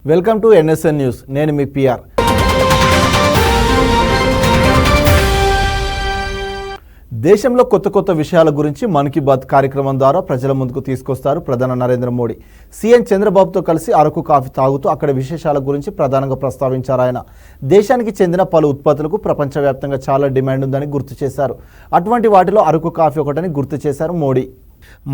Welcome to NSN news. నేను మీ PR. దేశంలో కొత్త విషయాల గురించి మన్ కీ బాత్ కార్యక్రమం ద్వారా ప్రజల ముందుకు తీసుకొస్తారు ప్రధాని నరేంద్ర మోడీ. సీఎం చంద్రబాబుతో కలిసి అరకు కాఫీ తాగుతూ అక్కడ విశేషాల గురించి ప్రధానంగా ప్రస్తావించారు ఆయన. దేశానికి చెందిన పలు ఉత్పత్తులకు ప్రపంచవ్యాప్తంగా చాలా డిమాండ్ ఉందని గుర్తు చేశారు. అటువంటి వాటిలో అరకు కాఫీ ఒకటని గుర్తు చేశారు మోడీ.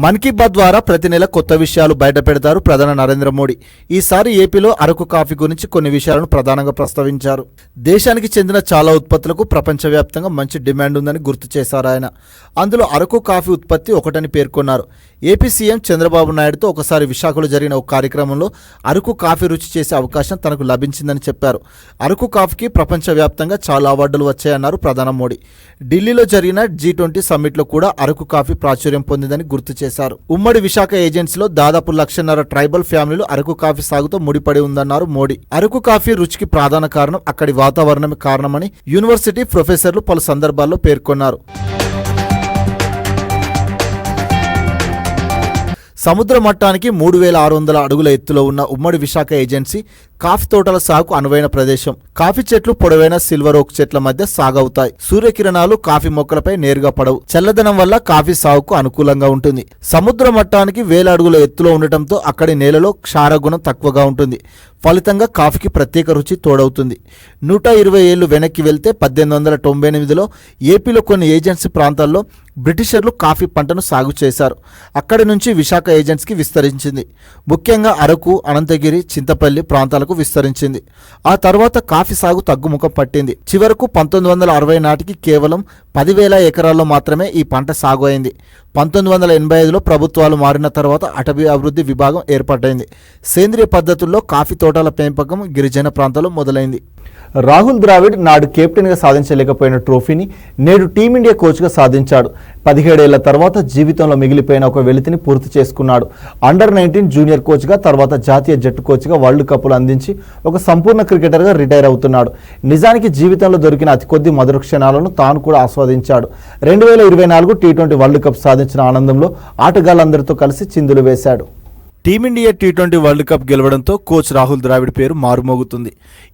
మన్ కీ బాత్ ద్వారా ప్రతి నెల కొత్త విషయాలు బయట పెడతారు ప్రధాని నరేంద్ర మోడీ. ఈసారి ఏపీలో అరకు కాఫీ గురించి కొన్ని విషయాలను ప్రధానంగా ప్రస్తావించారు. దేశానికి చెందిన చాలా ఉత్పత్తులకు ప్రపంచవ్యాప్తంగా మంచి డిమాండ్ ఉందని గుర్తు చేశారు ఆయన. అందులో అరకు కాఫీ ఉత్పత్తి ఒకటని పేర్కొన్నారు. ఏపీ సీఎం చంద్రబాబు నాయుడుతో ఒకసారి విశాఖలో జరిగిన ఒక కార్యక్రమంలో అరకు కాఫీ రుచి చేసే అవకాశం తనకు లభించిందని చెప్పారు. అరకు కాఫీకి ప్రపంచవ్యాప్తంగా చాలా అవార్డులు వచ్చాయన్నారు ప్రధాని మోడీ. ఢిల్లీలో జరిగిన G20 సమ్మిట్లో కూడా అరకు కాఫీ ప్రాచుర్యం పొందిందని గుర్తు చేశారు. ఉమ్మడి విశాఖ ఏజెన్సీలో దాదాపు 1,50,000 ట్రైబల్ ఫ్యామిలీలు అరకు కాఫీ సాగుతో ముడిపడి ఉందన్నారు మోడీ. అరకు కాఫీ రుచికి ప్రధాన కారణం అక్కడి వాతావరణమే కారణమని యూనివర్సిటీ ప్రొఫెసర్లు పలు సందర్భాల్లో పేర్కొన్నారు. సముద్ర మట్టానికి 3,600 అడుగుల ఎత్తులో ఉన్న ఉమ్మడి విశాఖ ఏజెన్సీ కాఫీ తోటల సాగుకు అనువైన ప్రదేశం. కాఫీ చెట్లు పొడవైన సిల్వర్ ఓక్ చెట్ల మధ్య సాగవుతాయి. సూర్యకిరణాలు కాఫీ మొక్కలపై నేరుగా పడవు. చల్లదనం వల్ల కాఫీ సాగుకు అనుకూలంగా ఉంటుంది. సముద్ర మట్టానికి 1,000 అడుగుల ఎత్తులో ఉండటంతో అక్కడి నేలలో క్షారగుణం తక్కువగా ఉంటుంది. ఫలితంగా కాఫీకి ప్రత్యేక రుచి తోడవుతుంది. 120 ఏళ్లు వెనక్కి వెళ్తే 1898లో ఏపీలో కొన్ని ఏజెన్సీ ప్రాంతాల్లో బ్రిటిషర్లు కాఫీ పంటను సాగు చేశారు. అక్కడి నుంచి విశాఖ ఏజెన్సీకి విస్తరించింది. ముఖ్యంగా అరకు, అనంతగిరి, చింతపల్లి ప్రాంతాలకు విస్తరించింది. ఆ తర్వాత కాఫీ సాగు తగ్గుముఖం పట్టింది. చివరకు 1960 నాటికి కేవలం 10,000 ఎకరాల్లో మాత్రమే ఈ పంట సాగు అయింది. 1985లో ప్రభుత్వాలు మారిన తర్వాత అటవీ అభివృద్ధి విభాగం ఏర్పాటైంది. సేంద్రియ పద్ధతుల్లో కాఫీ తోటల పెంపకం గిరిజన ప్రాంతాల్లో మొదలైంది. రాహుల్ ద్రావిడ్ నాడు కెప్టెన్గా సాధించలేకపోయిన ట్రోఫీని నేడు టీమిండియా కోచ్గా సాధించాడు. 17 ఏళ్ల తర్వాత జీవితంలో మిగిలిపోయిన ఒక వెలితిని పూర్తి చేసుకున్నాడు. అండర్-19 జూనియర్ కోచ్గా, తర్వాత జాతీయ జట్టు కోచ్గా వరల్డ్ కప్లు అందించి ఒక సంపూర్ణ క్రికెటర్గా రిటైర్ అవుతున్నాడు. నిజానికి జీవితంలో దొరికిన అతి కొద్ది మధుర క్షణాలను తాను కూడా ఆస్వాదించాడు. 2024 T20 వరల్డ్ కప్ సాధించిన ఆనందంలో ఆటగాళ్లందరితో కలిసి చిందులు వేశాడు. టీమిండియా T20 వరల్డ్ కప్ గెలవడంతో కోచ్ రాహుల్ ద్రావిడ్ పేరు మారుమోగుతుంది.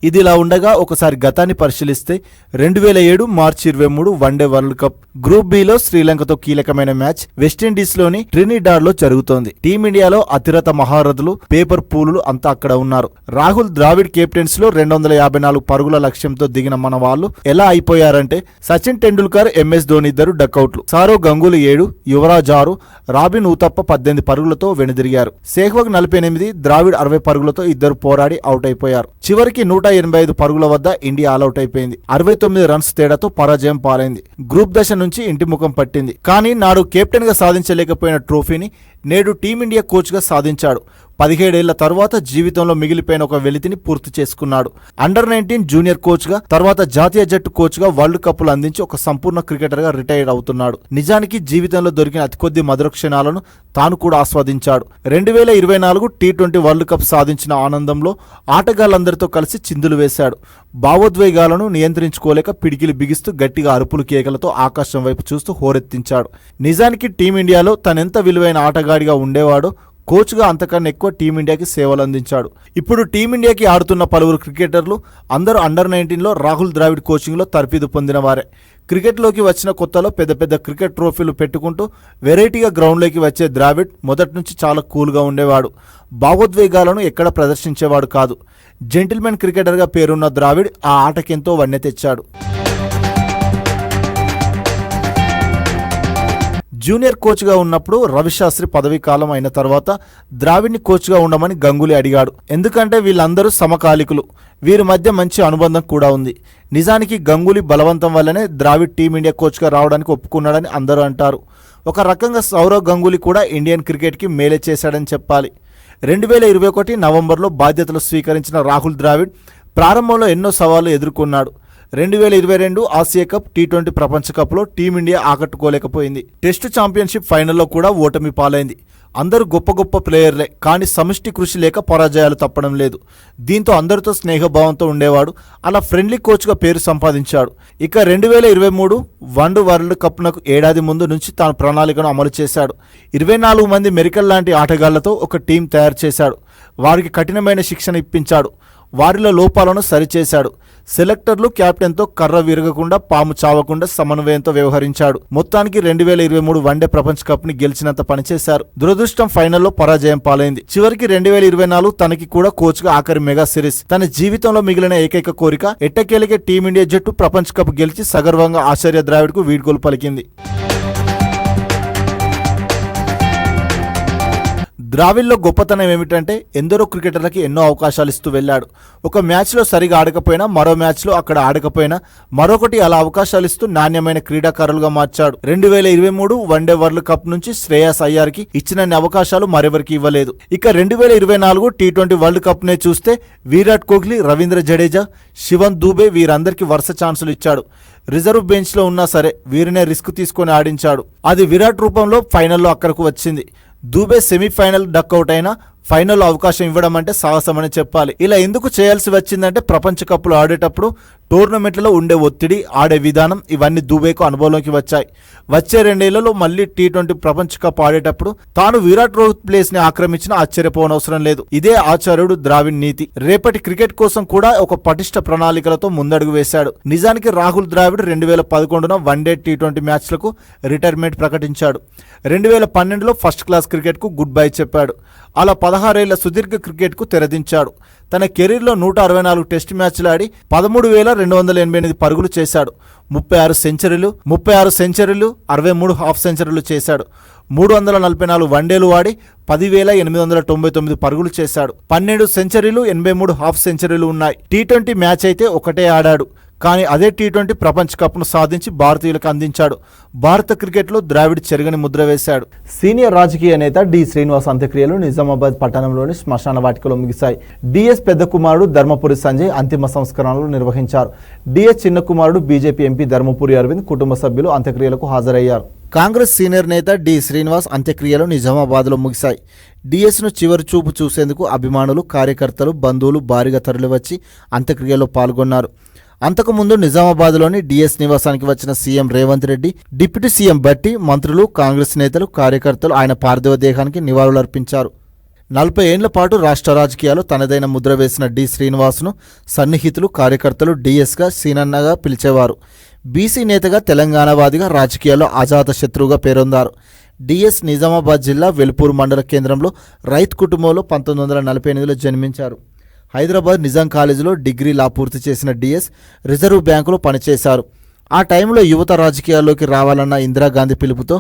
ఇది ఇలా ఉండగా ఒకసారి గతాన్ని పరిశీలిస్తే 2007 March 23 one day world cup group బిలో శ్రీలంకతో కీలకమైన మ్యాచ్ వెస్టిండీస్లోని ట్రినిడాడ్లో జరుగుతోంది. టీమిండియాలో అతిరథ మహారథులు, పేపర్ పూలులు అంతా అక్కడ ఉన్నారు. రాహుల్ ద్రావిడ్ కెప్టెన్సీలో 254 పరుగుల లక్ష్యంతో దిగిన మన వాళ్ళు ఎలా అయిపోయారంటే సచిన్ టెండూల్కర్, MS ధోని ఇద్దరు డకౌట్లు, సౌరవ్ గంగూలీ 7, యువరాజ్ 6, రాబిన్ ఊతప్ప 18 పరుగులతో వెనుదిరిగారు. సెహ్వాగ్ 48, ద్రావిడ్ 60 పరుగులతో ఇద్దరు పోరాడి అవుట్ అయిపోయారు. చివరికి 185 పరుగుల వద్ద ఇండియా ఆల్అౌట్ అయిపోయింది. 69 రన్స్ తేడాతో పరాజయం పాలైంది. గ్రూప్ దశ నుంచి ఇంటి ముఖం పట్టింది. కానీ నాడు కెప్టెన్ గా సాధించలేకపోయిన ట్రోఫీని నేడు టీమిండియా కోచ్గా సాధించాడు. 17 ఏళ్ల తర్వాత జీవితంలో మిగిలిపోయిన ఒక వెలితిని పూర్తి చేసుకున్నాడు. అండర్-19 జూనియర్ కోచ్గా, తర్వాత జాతీయ జట్టు కోచ్గా వరల్డ్ కప్లు అందించి ఒక సంపూర్ణ క్రికెటర్గా రిటైర్ అవుతున్నాడు. నిజానికి జీవితంలో దొరికిన అతి కొద్ది మధుర క్షణాలను తాను కూడా ఆస్వాదించాడు. 2024 T20 వరల్డ్ కప్ సాధించిన ఆనందంలో ఆటగాళ్లందరితో కలిసి చిందులు వేశాడు. భావోద్వేగాలను నియంత్రించుకోలేక పిడికిలు బిగిస్తూ గట్టిగా అరుపులు కేకలతో ఆకాశం వైపు చూస్తూ హోరెత్తించాడు. నిజానికి టీమిండియాలో తనెంత విలువైన ఆటగాడిగా ఉండేవాడో కోచ్గా అంతకన్నా ఎక్కువ టీమిండియాకి సేవలు అందించాడు. ఇప్పుడు టీమిండియాకి ఆడుతున్న పలువురు క్రికెటర్లు అందరూ అండర్-19లో రాహుల్ ద్రావిడ్ కోచింగ్లో తర్ఫీదు పొందిన వారే. క్రికెట్లోకి వచ్చిన కొత్తలో పెద్ద క్రికెట్ ట్రోఫీలు పెట్టుకుంటూ వెరైటీగా గ్రౌండ్లోకి వచ్చే ద్రావిడ్ మొదటి నుంచి చాలా కూల్గా ఉండేవాడు. భావోద్వేగాలను ఎక్కడ ప్రదర్శించేవాడు కాదు. జెంటిల్మెన్ క్రికెటర్గా పేరున్న ద్రావిడ్ ఆ ఆటకెంతో వన్నె తెచ్చాడు. జూనియర్ కోచ్గా ఉన్నప్పుడు రవిశాస్త్రి పదవీ కాలం అయిన తర్వాత ద్రావిడ్ని కోచ్గా ఉండమని గంగూలీ అడిగాడు. ఎందుకంటే వీళ్ళందరూ సమకాలికులు, వీరి మధ్య మంచి అనుబంధం కూడా ఉంది. నిజానికి గంగూలీ బలవంతం వల్లనే ద్రావిడ్ టీమిండియా కోచ్గా రావడానికి ఒప్పుకున్నాడని అందరూ అంటారు. ఒక రకంగా సౌరవ్ గంగూలీ కూడా ఇండియన్ క్రికెట్కి మేలే చేశాడని చెప్పాలి. 2021 నవంబర్లో బాధ్యతలు స్వీకరించిన రాహుల్ ద్రావిడ్ ప్రారంభంలో ఎన్నో సవాళ్లు ఎదుర్కొన్నాడు. 2022 ఆసియా కప్, T20 ప్రపంచ కప్లో టీమిండియా ఆకట్టుకోలేకపోయింది. టెస్టు ఛాంపియన్షిప్ ఫైనల్లో కూడా ఓటమి పాలైంది. అందరూ గొప్ప ప్లేయర్లే, కానీ సమిష్టి కృషి లేక పరాజయాలు తప్పడం లేదు. దీంతో అందరితో స్నేహభావంతో ఉండేవాడు. అలా ఫ్రెండ్లీ కోచ్గా పేరు సంపాదించాడు. ఇక 2023 వరల్డ్ కప్నకు ఏడాది ముందు నుంచి తాను ప్రణాళికను అమలు చేశాడు. 24 మంది మెరికల్ లాంటి ఆటగాళ్లతో ఒక టీం తయారు చేశాడు. వారికి కఠినమైన శిక్షణ ఇప్పించాడు. వారిలో లోపాలను సరిచేశాడు. సెలెక్టర్లు కెప్టెన్తో కర్ర విరగకుండా పాము చావకుండా సమన్వయంతో వ్యవహరించాడు. మొత్తానికి 2023 వన్డే ప్రపంచ కప్ ని గెలిచినంత పనిచేశారు. దురదృష్టం ఫైనల్లో పరాజయం పాలైంది. చివరికి 2024 తనకి కూడా కోచ్ గా ఆఖరి మెగా సిరీస్. తన జీవితంలో మిగిలిన ఏకైక కోరిక ఎట్టకేలకే టీమిండియా జట్టు ప్రపంచ కప్ గెలిచి సగర్వంగా ఆచార్య ద్రావిడ్కు వీడ్కోలు పలికింది. ద్రావిడ్లో గొప్పతనం ఏమిటంటే ఎందరో క్రికెటర్లకి ఎన్నో అవకాశాలు ఇస్తూ వెళ్ళాడు. ఒక మ్యాచ్లో సరిగా ఆడకపోయినా మరో మ్యాచ్లో అక్కడ ఆడకపోయినా మరొకటి అలా అవకాశాలు ఇస్తూ నాణ్యమైన క్రీడాకారులుగా మార్చాడు. 2023 వన్డే వరల్డ్ కప్ నుంచి శ్రేయస్ అయ్యార్కి ఇచ్చినన్ని అవకాశాలు మరెవరికి ఇవ్వలేదు. ఇక 2024 టీ20 వరల్డ్ కప్ నే చూస్తే విరాట్ కోహ్లీ, రవీంద్ర జడేజా, శివన్ దూబే వీరందరికీ వరుస ఛాన్సులు ఇచ్చాడు. రిజర్వ్ బెంచ్ లో ఉన్నా సరే వీరినే రిస్క్ తీసుకొని ఆడించాడు. అది విరాట్ రూపంలో ఫైనల్లో అక్కడకు వచ్చింది. దూబే సెమీఫైనల్ డక్అవుట్ అయినా ఫైనల్లో అవకాశం ఇవ్వడం అంటే సాహసమని చెప్పాలి. ఇలా ఎందుకు చేయాల్సి వచ్చిందంటే ప్రపంచ కప్లో ఆడేటప్పుడు టోర్నమెంట్లలో ఉండే ఒత్తిడి, ఆడే విధానం ఇవన్నీ దూబేకు అనుభవంలోకి వచ్చాయి. వచ్చే 2 ఏళ్లలో మళ్ళీ టీ20 ప్రపంచ కప్ ఆడేటప్పుడు తాను విరాట్ రోహిత్ ప్లేస్ ని ఆక్రమించిన ఆశ్చర్యపోనవసరం లేదు. ఇదే ఆచార్యుడు ద్రావిడ్ నీతి. రేపటి క్రికెట్ కోసం కూడా ఒక పటిష్ట ప్రణాళికలతో ముందడుగు వేశాడు. నిజానికి రాహుల్ ద్రావిడ్ 2011 వన్డే టీ20 మ్యాచ్లకు రిటైర్మెంట్ ప్రకటించాడు. 2012లో ఫస్ట్ క్లాస్ క్రికెట్ కు గుడ్ బై చెప్పాడు. అలా 16 ఏళ్ల సుదీర్ఘ క్రికెట్ కు తెరదించాడు. తన కెరీర్లో 164 టెస్ట్ మ్యాచ్లు ఆడి 13,288 పరుగులు చేశాడు. 36 సెంచరీలు, 63 హాఫ్ సెంచరీలు చేశాడు. 344 వన్డేలు ఆడి 10,899 పరుగులు చేశాడు. 12 సెంచరీలు, 83 హాఫ్ సెంచరీలు ఉన్నాయి. టీ20 మ్యాచ్ అయితే ఒకటే ఆడాడు. కానీ అదే టీ20 ప్రపంచ కప్ను సాధించి భారతీయులకు అందించాడు. భారత క్రికెట్లో ద్రావిడ్ చెరగని ముద్ర వేశాడు. సీనియర్ రాజకీయ నేత డి శ్రీనివాస్ అంత్యక్రియలు నిజామాబాద్ పట్టణంలోని శ్మశాన వాటికలో ముగిశాయి. డిఎస్ పెద్ద కుమారుడు ధర్మపురి సంజయ్ అంతిమ సంస్కరణలు నిర్వహించారు. డిఎస్ చిన్న కుమారుడు బీజేపీ ఎంపీ ధర్మపురి అరవింద్ కుటుంబ సభ్యులు అంత్యక్రియలకు హాజరయ్యారు. కాంగ్రెస్ సీనియర్ నేత డి శ్రీనివాస్ అంత్యక్రియలు నిజామాబాద్లో ముగిశాయి. డిఎస్ను చివరి చూపు చూసేందుకు అభిమానులు, కార్యకర్తలు, బంధువులు భారీగా తరలివచ్చి అంత్యక్రియలో పాల్గొన్నారు. అంతకుముందు నిజామాబాద్లోని డిఎస్ నివాసానికి వచ్చిన CM Revanth Reddy, deputy CM Bhatti, మంత్రులు, కాంగ్రెస్ నేతలు, కార్యకర్తలు ఆయన పార్థివ దేహానికి నివాళులర్పించారు. 40 ఏళ్ల పాటు రాష్ట్ర రాజకీయాల్లో తనదైన ముద్ర వేసిన డి శ్రీనివాస్ను సన్నిహితులు, కార్యకర్తలు డిఎస్గా సీనన్నగా పిలిచేవారు. బీసీ నేతగా, తెలంగాణవాదిగా, రాజకీయాల్లో అజాత శత్రువుగా పేరొందారు. డిఎస్ నిజామాబాద్ జిల్లా వెలుపూరు మండల కేంద్రంలో రైతు కుటుంబంలో 1948లో జన్మించారు. హైదరాబాద్ నిజాం కాలేజీలో డిగ్రీ లా పూర్తి చేసిన డిఎస్ రిజర్వ్ బ్యాంకులో పనిచేశారు. ఆ టైంలో యువత రాజకీయాల్లోకి రావాలన్న ఇందిరాగాంధీ పిలుపుతో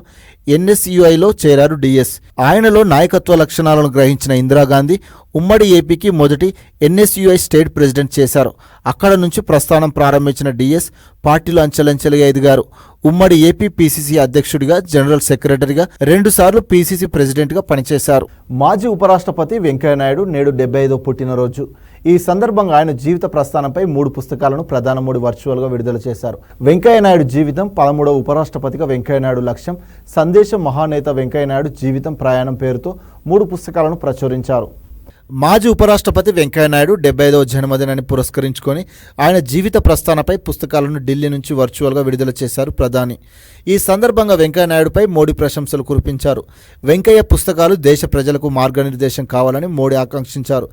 ఎన్ఎస్యుఐలో చేరారు డిఎస్. ఆయనలో నాయకత్వ లక్షణాలను గ్రహించిన ఇందిరాగాంధీ ఉమ్మడి ఏపీకి మొదటి ఎన్ఎస్యుఐ స్టేట్ ప్రెసిడెంట్ చేశారు. అక్కడ నుంచి ప్రస్థానం ప్రారంభించిన డిఎస్ పార్టీలో అంచెలంచెలుగా ఎదిగారు. ఉమ్మడి ఏపీ పీసీసీ అధ్యక్షుడిగా, జనరల్ సెక్రటరీగా, 2 సార్లు పీసీసీ ప్రెసిడెంట్గా పనిచేశారు. మాజీ ఉపరాష్ట్రపతి వెంకయ్యనాయుడు నేడు 75వ పుట్టినరోజు. ఈ సందర్భంగా ఆయన జీవిత ప్రస్థానంపై 3 పుస్తకాలను ప్రధాని మోడీ వర్చువల్గా విడుదల చేశారు. వెంకయ్యనాయుడు జీవితం, 13వ ఉపరాష్ట్రపతిగా వెంకయ్యనాయుడు లక్ష్యం, సందేశం, మహానేత వెంకయ్యనాయుడు జీవితం ప్రయాణం పేరుతో 3 పుస్తకాలను ప్రచురించారు. మాజీ ఉపరాష్ట్రపతి వెంకయ్యనాయుడు 75వ జన్మదినాన్ని పురస్కరించుకొని ఆయన జీవిత ప్రస్థానపై పుస్తకాలను ఢిల్లీ నుంచి వర్చువల్గా విడుదల చేశారు ప్రధాని. ఈ సందర్భంగా వెంకయ్యనాయుడుపై మోడీ ప్రశంసలు కురిపించారు. వెంకయ్య పుస్తకాలు దేశ ప్రజలకు మార్గనిర్దేశం కావాలని మోడీ ఆకాంక్షించారు.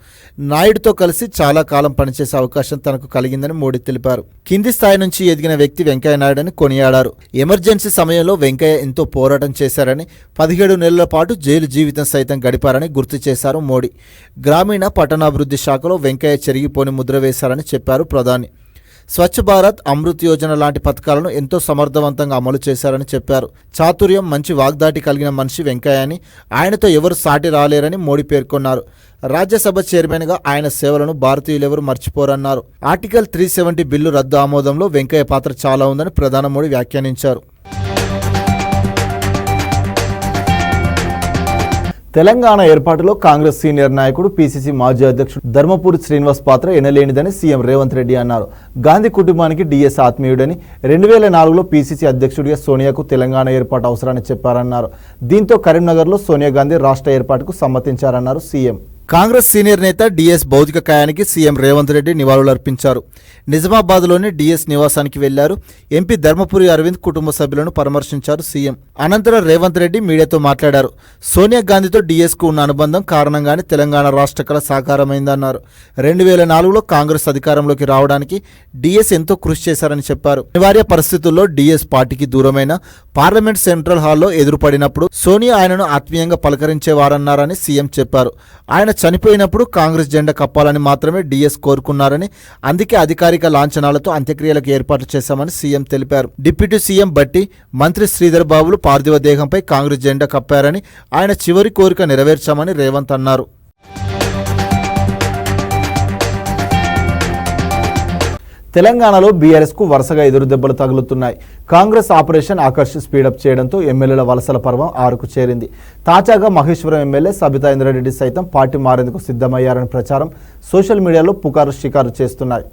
నాయుడుతో కలిసి చాలా కాలం పనిచేసే అవకాశం తనకు కలిగిందని మోడీ తెలిపారు. కింది స్థాయి నుంచి ఎదిగిన వ్యక్తి వెంకయ్యనాయుడని కొనియాడారు. ఎమర్జెన్సీ సమయంలో వెంకయ్య ఎంతో పోరాటం చేశారని, 17 నెలల పాటు జైలు జీవితం సైతం గడిపారని గుర్తు చేశారు మోడీ. గ్రామీణ పట్టణాభివృద్ధి శాఖలో వెంకయ్య చెరిగిపోని ముద్ర వేశారని చెప్పారు ప్రధాని. స్వచ్ఛ భారత్, అమృత్ యోజన లాంటి పథకాలను ఎంతో సమర్థవంతంగా అమలు చేశారని చెప్పారు. చాతుర్యం, మంచి వాగ్దాటి కలిగిన మనిషి వెంకయ్య అని, ఆయనతో ఎవరు సాటి రాలేరని మోడీ పేర్కొన్నారు. రాజ్యసభ చైర్మన్గా ఆయన సేవలను భారతీయులెవరూ మర్చిపోరన్నారు. ఆర్టికల్ 370 బిల్లు రద్దు ఆమోదంలో వెంకయ్య పాత్ర చాలా ఉందని ప్రధాని మోడీ వ్యాఖ్యానించారు. తెలంగాణ ఏర్పాటులో కాంగ్రెస్ సీనియర్ నాయకుడు పీసీసీ మాజీ అధ్యక్షుడు ధర్మపురి శ్రీనివాస్ పాత్ర ఎనలేనిదని సీఎం రేవంత్ రెడ్డి అన్నారు. గాంధీ కుటుంబానికి డీఎస్ ఆత్మీయుడని, 2004లో పీసీసీ అధ్యక్షుడిగా సోనియాకు తెలంగాణ ఏర్పాటు అవసరాన్ని చెప్పారన్నారు. దీంతో కరీంనగర్లో సోనియా గాంధీ రాష్ట్ర ఏర్పాటుకు సమ్మతించారన్నారు సీఎం. కాంగ్రెస్ సీనియర్ నేత డిఎస్ భౌతిక కాయానికి సీఎం రేవంత్ రెడ్డి నివాళులర్పించారు. నిజామాబాద్లోని డిఎస్ నివాసానికి వెళ్లారు. ఎంపీ ధర్మపురి అరవింద్ కుటుంబ సభ్యులను పరామర్శించారు సీఎం. అనంతరం రేవంత్ రెడ్డి మీడియాతో మాట్లాడారు. సోనియా గాంధీతో డిఎస్కు ఉన్న అనుబంధం కారణంగానే తెలంగాణ రాష్ట్ర కళ సాకారమైందన్నారు. 2004లో కాంగ్రెస్ అధికారంలోకి రావడానికి డిఎస్ ఎంతో కృషి చేశారని చెప్పారు. అనివార్య పరిస్థితుల్లో డిఎస్ పార్టీకి దూరమైన పార్లమెంట్ సెంట్రల్ హాల్లో ఎదురుపడినప్పుడు సోనియా ఆయనను ఆత్మీయంగా పలకరించేవారన్నారని సీఎం చెప్పారు. ఆయన చనిపోయినప్పుడు కాంగ్రెస్ జెండా కప్పాలని మాత్రమే డిఎస్ కోరుకున్నారని, అందుకే అధికారిక లాంఛనాలతో అంత్యక్రియలకు ఏర్పాట్లు చేశామని సీఎం తెలిపారు. డిప్యూటీ సీఎం బట్టి, మంత్రి శ్రీధర్ బాబులు పార్థివ దేహంపై కాంగ్రెస్ జెండా కప్పారని, ఆయన చివరి కోరిక నెరవేర్చామని రేవంత్ అన్నారు. తెలంగాణలో బీఆర్ఎస్కు వరుసగా ఎదురుదెబ్బలు తగులుతున్నాయి. కాంగ్రెస్ ఆపరేషన్ ఆకర్ష్ స్పీడప్ చేయడంతో ఎమ్మెల్యేల వలసల పర్వం 6కు చేరింది. తాజాగా మహేశ్వరం ఎమ్మెల్యే సబితా ఇంద్రారెడ్డి సైతం పార్టీ మారేందుకు సిద్ధమయ్యారని ప్రచారం సోషల్ మీడియాలో పుకారు షికారు చేస్తున్నాయి.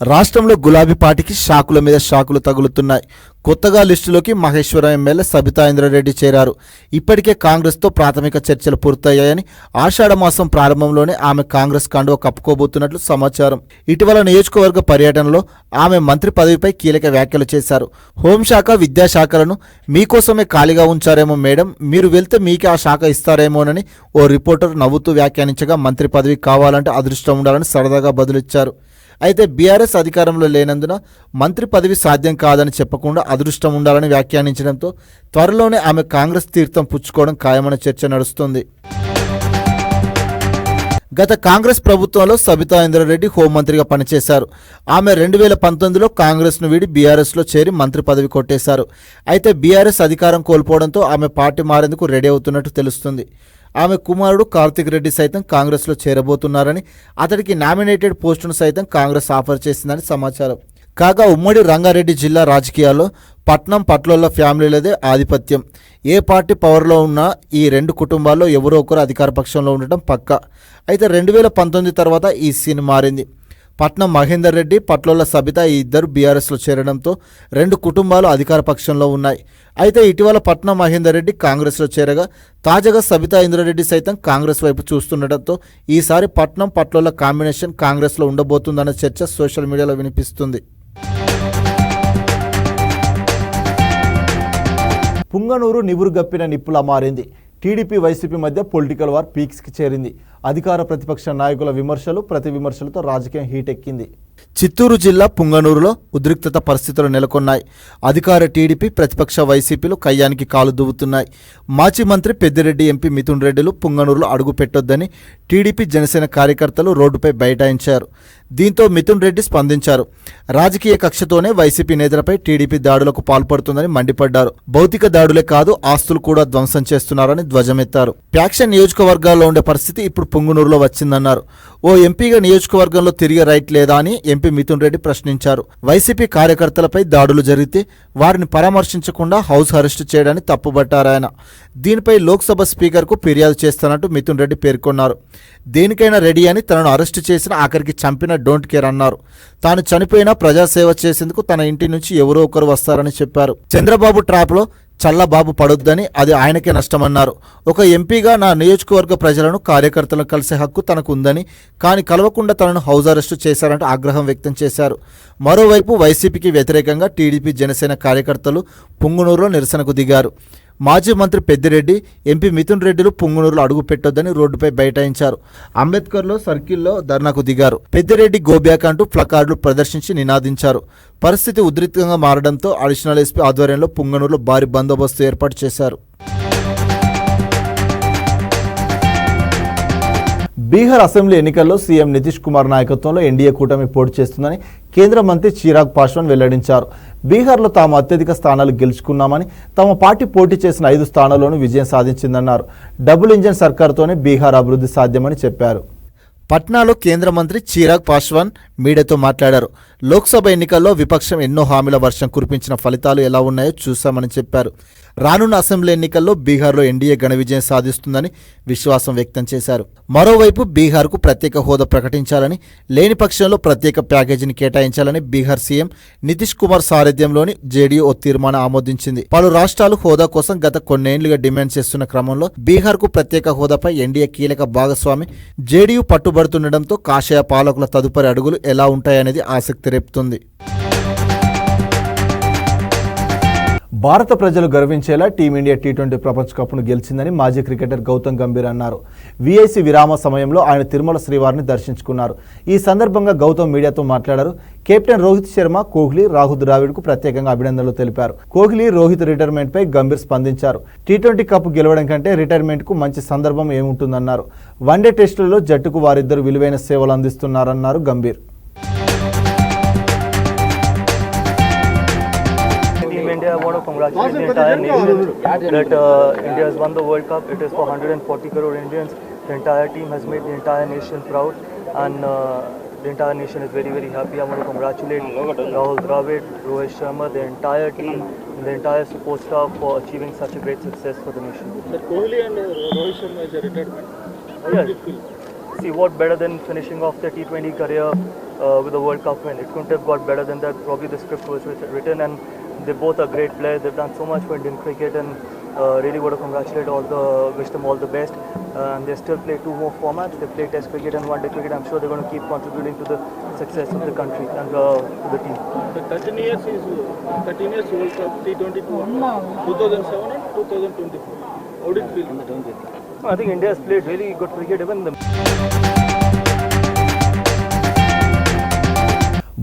రాష్ట్రంలో గులాబీ పార్టీకి షాకుల మీద షాకులు తగులుతున్నాయి. కొత్తగా లిస్టులోకి మహేశ్వరం ఎమ్మెల్యే సబితా ఇంద్రారెడ్డి చేరారు. ఇప్పటికే కాంగ్రెస్తో ప్రాథమిక చర్చలు పూర్తయ్యాయని, ఆషాఢ మాసం ప్రారంభంలోనే ఆమె కాంగ్రెస్ కండువ కప్పుకోబోతున్నట్లు సమాచారం. ఇటీవల నియోజకవర్గ పర్యటనలో ఆమె మంత్రి పదవిపై కీలక వ్యాఖ్యలు చేశారు. హోంశాఖ, విద్యాశాఖలను మీకోసమే ఖాళీగా ఉంచారేమో మేడం, మీరు వెళ్తే మీకే ఆ శాఖ ఇస్తారేమోనని ఓ రిపోర్టర్ నవ్వుతూ వ్యాఖ్యానించగా, మంత్రి పదవి కావాలంటే అదృష్టం ఉండాలని సరదాగా బదులిచ్చారు. అయితే బీఆర్ఎస్ అధికారంలో లేనందున మంత్రి పదవి సాధ్యం కాదని చెప్పకుండా అదృష్టం ఉండాలని వ్యాఖ్యానించడంతో త్వరలోనే ఆమె కాంగ్రెస్ తీర్థం పుచ్చుకోవడం ఖాయమన్న చర్చ నడుస్తోంది. గత కాంగ్రెస్ ప్రభుత్వంలో సబితా ఇంద్రారెడ్డి హోంమంత్రిగా పనిచేశారు. ఆమె 2019లో కాంగ్రెస్ను వీడి బీఆర్ఎస్లో చేరి మంత్రి పదవి కొట్టేశారు. అయితే బీఆర్ఎస్ అధికారం కోల్పోవడంతో ఆమె పార్టీ మారేందుకు రెడీ అవుతున్నట్టు తెలుస్తుంది. ఆమె కుమారుడు కార్తిక్ రెడ్డి సైతం కాంగ్రెస్లో చేరబోతున్నారని, అతడికి నామినేటెడ్ పోస్టును సైతం కాంగ్రెస్ ఆఫర్ చేసిందని సమాచారం. కాగా ఉమ్మడి రంగారెడ్డి జిల్లా రాజకీయాల్లో పట్నం, పట్లోళ్ల ఫ్యామిలీలదే ఆధిపత్యం. ఏ పార్టీ పవర్లో ఉన్నా ఈ రెండు కుటుంబాల్లో ఎవరో ఒకరు అధికార పక్షంలో ఉండటం పక్కా. అయితే 2019 తర్వాత ఈ సీన్ మారింది. పట్నం మహేందర్ రెడ్డి, పట్లోళ్ల సబిత ఈ ఇద్దరు బీఆర్ఎస్లో చేరడంతో రెండు కుటుంబాలు అధికార పక్షంలో ఉన్నాయి. అయితే ఇటీవల పట్నం మహేందర్ రెడ్డి కాంగ్రెస్లో చేరగా, తాజాగా సబితా ఇంద్రారెడ్డి సైతం కాంగ్రెస్ వైపు చూస్తుండటంతో ఈసారి పట్నం, పట్లోళ్ల కాంబినేషన్ కాంగ్రెస్లో ఉండబోతుందన్న చర్చ సోషల్ మీడియాలో వినిపిస్తుంది. పుంగనూరు నివురుగప్పిన నిప్పులా మారింది. టీడీపీ, వైసీపీ మధ్య పొలిటికల్ వార్ పీక్స్కి చేరింది. అధికార ప్రతిపక్ష నాయకుల విమర్శలు, ప్రతి విమర్శలతో రాజకీయం హీట్ ఎక్కింది. చిత్తూరు జిల్లా పుంగనూరులో ఉద్రిక్తత పరిస్థితులు నెలకొన్నాయి. అధికార టీడీపీ, ప్రతిపక్ష వైసీపీలు కయ్యానికి కాలు దువ్వుతున్నాయి. మాజీ మంత్రి పెద్దిరెడ్డి, ఎంపీ మిథున్ రెడ్డిలు పుంగనూరులో అడుగు పెట్టొద్దని టీడీపీ, జనసేన కార్యకర్తలు రోడ్డుపై బైఠాయించారు. దీంతో మిథున్ రెడ్డి స్పందించారు. రాజకీయ కక్షతోనే వైసీపీ నేతలపై టీడీపీ దాడులకు పాల్పడుతుందని మండిపడ్డారు. భౌతిక దాడులే కాదు, ఆస్తులు కూడా ధ్వంసం చేస్తున్నారని ధ్వజమెత్తారు. ప్యాక్షన్ నియోజకవర్గాల్లో ఉండే పరిస్థితి ఇప్పుడు పుంగనూరులో వచ్చిందన్నారు. ఓ ఎంపీగా నియోజకవర్గంలో తిరిగే రైట్ లేదా అని ఎంపీ మిథున్ రెడ్డి ప్రశ్నించారు. వైసీపీ కార్యకర్తలపై దాడులు జరిగితే వారిని పరామర్శించకుండా హౌస్ అరెస్టు చేయడాన్ని తప్పుబట్టారాయన. దీనిపై లోక్సభ స్పీకర్కు ఫిర్యాదు చేస్తానంటూ మిథున్ రెడ్డి పేర్కొన్నారు. దేనికైనా రెడీ అని, తనను అరెస్టు చేసిన, ఆఖరికి చంపిన డోంట్ కేర్ అన్నారు. తాను చనిపోయినా ప్రజాసేవ చేసేందుకు తన ఇంటి నుంచి ఎవరో ఒకరు వస్తారని చెప్పారు. చంద్రబాబు ట్రాప్లో చల్లబాబు పడొద్దని, అది ఆయనకే నష్టమన్నారు. ఒక ఎంపీగా నా నియోజకవర్గ ప్రజలను, కార్యకర్తలను కలిసే హక్కు తనకు ఉందని, కానీ కలవకుండా తనను హౌస్ అరెస్టు చేశారంటూ ఆగ్రహం వ్యక్తం చేశారు. మరోవైపు వైసీపీకి వ్యతిరేకంగా టీడీపీ, జనసేన కార్యకర్తలు పుంగనూరులో నిరసనకు దిగారు. మాజీ మంత్రి పెద్దిరెడ్డి, ఎంపీ మిథున్ రెడ్డిలు పుంగనూరులో అడుగు పెట్టొద్దని రోడ్డుపై బైఠాయించారు. అంబేద్కర్లో సర్కిల్లో ధర్నాకు దిగారు. పెద్దిరెడ్డి గోబ్యాక్ అంటూ ప్లకార్డులు ప్రదర్శించి నినాదించారు. పరిస్థితి ఉద్రిక్తంగా మారడంతో అడిషనల్ ఎస్పీ ఆధ్వర్యంలో పుంగనూరులో భారీ బందోబస్తు ఏర్పాటు చేశారు. బీహార్ అసెంబ్లీ ఎన్నికల్లో సీఎం నితీష్ కుమార్ నాయకత్వంలో ఎన్డీఏ కూటమి పోటీ చేస్తుందని కేంద్ర మంత్రి చిరాగ్ పాస్వాన్ వెల్లడించారు. బీహార్లో తాము అత్యధిక స్థానాలు గెలుచుకున్నామని, తమ పార్టీ పోటీ చేసిన 5 స్థానాల్లోనూ విజయం సాధించిందన్నారు. డబుల్ ఇంజన్ సర్కారుతోనే బీహార్ అభివృద్ధి సాధ్యమని చెప్పారు. పట్నాలో కేంద్ర మంత్రి చిరాగ్ పాస్వాన్ మీడియాతో మాట్లాడారు. లోక్సభ ఎన్నికల్లో విపక్షం ఎన్నో హామీల వర్షం కురిపించిన ఫలితాలు ఎలా ఉన్నాయో చూశామని చెప్పారు. రానున్న అసెంబ్లీ ఎన్నికల్లో బీహార్లో ఎన్డీఏ ఘన విజయం సాధిస్తుందని విశ్వాసం వ్యక్తం చేశారు. మరోవైపు బీహార్కు ప్రత్యేక హోదా ప్రకటించాలని, లేని పక్షంలో ప్రత్యేక ప్యాకేజీని కేటాయించాలని బీహార్ సీఎం నితీష్ కుమార్ సారథ్యంలోని జేడీయూ ఓ తీర్మానం ఆమోదించింది. పలు రాష్ట్రాలు హోదా కోసం గత కొన్నేళ్లుగా డిమాండ్ చేస్తున్న క్రమంలో బీహార్కు ప్రత్యేక హోదాపై ఎన్డీఏ కీలక భాగస్వామి జేడీయూ పట్టుబడుతుండటంతో కాషాయ పాలకుల తదుపరి అడుగులు ఎలా ఉంటాయనేది ఆసక్తి రేపుతుంది. భారత ప్రజలు గర్వించేలా టీమిండియా టీ20 ప్రపంచ కప్ను గెలిచిందని మాజీ క్రికెటర్ గౌతమ్ గంభీర్ అన్నారు. వీఐసీ విరామ సమయంలో ఆయన తిరుమల శ్రీవారిని దర్శించుకున్నారు. ఈ సందర్భంగా గౌతమ్ మీడియాతో మాట్లాడారు. కెప్టెన్ రోహిత్ శర్మ, కోహ్లీ, రాహుల్ ద్రావిడ్కు ప్రత్యేకంగా అభినందనలు తెలిపారు. కోహ్లీ, రోహిత్ రిటైర్మెంట్పై గంభీర్ స్పందించారు. టీ20 కప్ గెలవడం కంటే రిటైర్మెంట్కు మంచి సందర్భం ఏముంటుందన్నారు. వన్డే టెస్టులలో జట్టుకు వారిద్దరు విలువైన సేవలు అందిస్తున్నారన్నారు Gambhir. India, I want to congratulate the entire nation that India has won the World Cup. It is for 140 crore Indians. The entire team has made the entire nation proud, and the entire nation is very, very happy. I want to congratulate Rahul Dravid, Rohit Sharma, the entire team, and the entire support staff for achieving such a great success for the nation. Sir, Kohli and Rohit Sharma is a retirement. How Yes. did you feel? See, what better than finishing off the T20 career with a World Cup win? It couldn't have got better than that. Probably the script was written, and they both are great players. They've done so much for Indian cricket, and really want to congratulate wish them all the best. And they still play 2 more formats. They play Test cricket and One Day cricket. I'm sure they're going to keep contributing to the success of the country and to the team. The 13 years World Cup T20 2007 and 2024. How did you feel? I think India has played really good cricket. Even the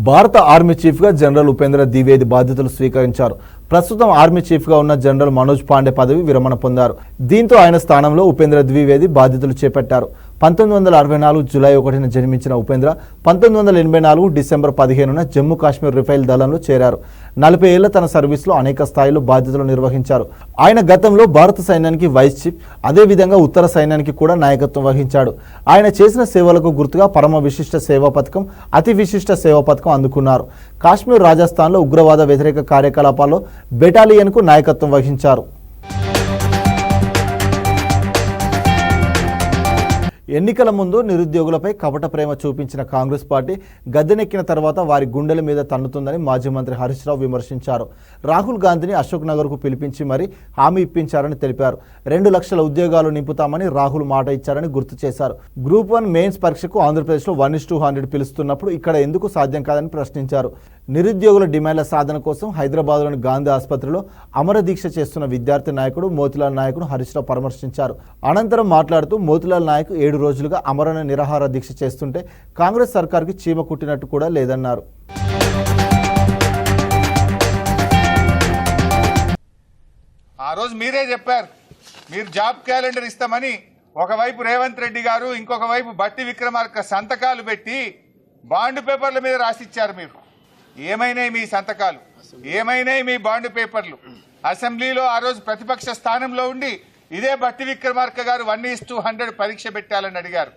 భారత army చీఫ్గా general Upendra Dwivedi బాధ్యతలు స్వీకరించారు. ప్రస్తుతం army చీఫ్గా ఉన్న general Manoj Pandey పదవి విరమణ పొందారు. దీంతో ఆయన స్థానంలో ఉపేంద్ర ద్వివేది బాధ్యతలు చేపట్టారు. 1964 జూలై 1న జన్మించిన ఉపేంద్ర 1984 డిసెంబర్ 15న జమ్మూ కాశ్మీర్ రిఫైల్ దళంలో చేరారు. 40 ఏళ్ల తన సర్వీస్లో అనేక స్థాయిలో బాధ్యతలు నిర్వహించారు. ఆయన గతంలో భారత సైన్యానికి వైస్ చీఫ్, అదేవిధంగా ఉత్తర సైన్యానికి కూడా నాయకత్వం వహించాడు. ఆయన చేసిన సేవలకు గుర్తుగా పరమ విశిష్ట సేవా పథకం, అతి విశిష్ట సేవా పథకం అందుకున్నారు. కాశ్మీర్, రాజస్థాన్లో ఉగ్రవాద వ్యతిరేక కార్యకలాపాల్లో బెటాలియన్కు నాయకత్వం వహించారు. ఎన్నికల ముందు నిరుద్యోగులపై కపట ప్రేమ చూపించిన కాంగ్రెస్ పార్టీ గద్దెనెక్కిన తర్వాత వారి గుండెల మీద తన్నుతుందని మాజీ మంత్రి హరీష్ రావు విమర్శించారు. రాహుల్ గాంధీని అశోక్ నగర్కు పిలిపించి మరీ హామీ ఇప్పించారని తెలిపారు. 2 లక్షల ఉద్యోగాలు నింపుతామని రాహుల్ మాట ఇచ్చారని గుర్తు చేశారు. గ్రూప్ 1 మెయిన్స్ పరీక్షకు ఆంధ్రప్రదేశ్లో 1:100 పిలుస్తున్నప్పుడు ఇక్కడ ఎందుకు సాధ్యం కాదని ప్రశ్నించారు. నిరుద్యోగుల డిమాండ్ల సాధన కోసం హైదరాబాద్లోని గాంధీ ఆసుపత్రిలో అమర దీక్ష చేస్తున్న విద్యార్థి నాయకుడు మోతిలాల్ నాయక్ను హరీష్ రావు పరామర్శించారు. అనంతరం మాట్లాడుతూ మోతిలాల్ నాయక్ 7 రోజులుగా అమరణ నిరాహార దీక్ష చేస్తుంటే కాంగ్రెస్ సర్కార్కి చీమ కుట్టినట్టు కూడా లేదన్నారు. ఆ రోజు మీరే చెప్పారు మీరు జాబ్ క్యాలెండర్ ఇస్తామని. ఒకవైపు రేవంత్ రెడ్డి గారు, ఇంకొక వైపు బట్టి విక్రమార్క సంతకాలు పెట్టి బాండ్ పేపర్ల మీద రాసిచ్చారు. మీరు ఏమైనాయి మీ సంతకాలు, ఏమైనాయి మీ బాండ్ పేపర్లు? అసెంబ్లీలో ఆ రోజు ప్రతిపక్ష స్థానంలో ఉండి ఇదే బట్టి విక్రమార్క గారు 1:100 పరీక్ష పెట్టాలని అడిగారు.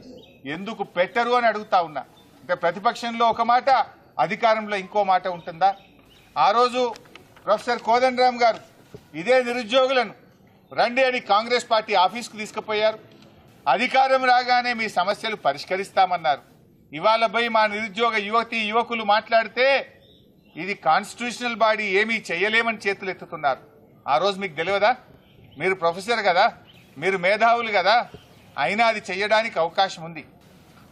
ఎందుకు పెట్టరు అని అడుగుతా ఉన్నా. అంటే ప్రతిపక్షంలో ఒక మాట, అధికారంలో ఇంకో మాట ఉంటుందా? ఆ రోజు ప్రొఫెసర్ కోదండరామ్ గారు ఇదే నిరుద్యోగులను రండి అని కాంగ్రెస్ పార్టీ ఆఫీస్కు తీసుకుపోయారు. అధికారం రాగానే మీ సమస్యలు పరిష్కరిస్తామన్నారు. ఇవాళ పోయి మా నిరుద్యోగ యువతి యువకులు మాట్లాడితే ఇది కాన్స్టిట్యూషనల్ బాడీ, ఏమీ చేయలేమని చేతులు ఎత్తుతున్నారు. ఆ రోజు మీకు తెలియదా? మీరు ప్రొఫెసర్ కదా, మీరు మేధావులు కదా, అయినా అది చేయడానికి అవకాశం ఉంది.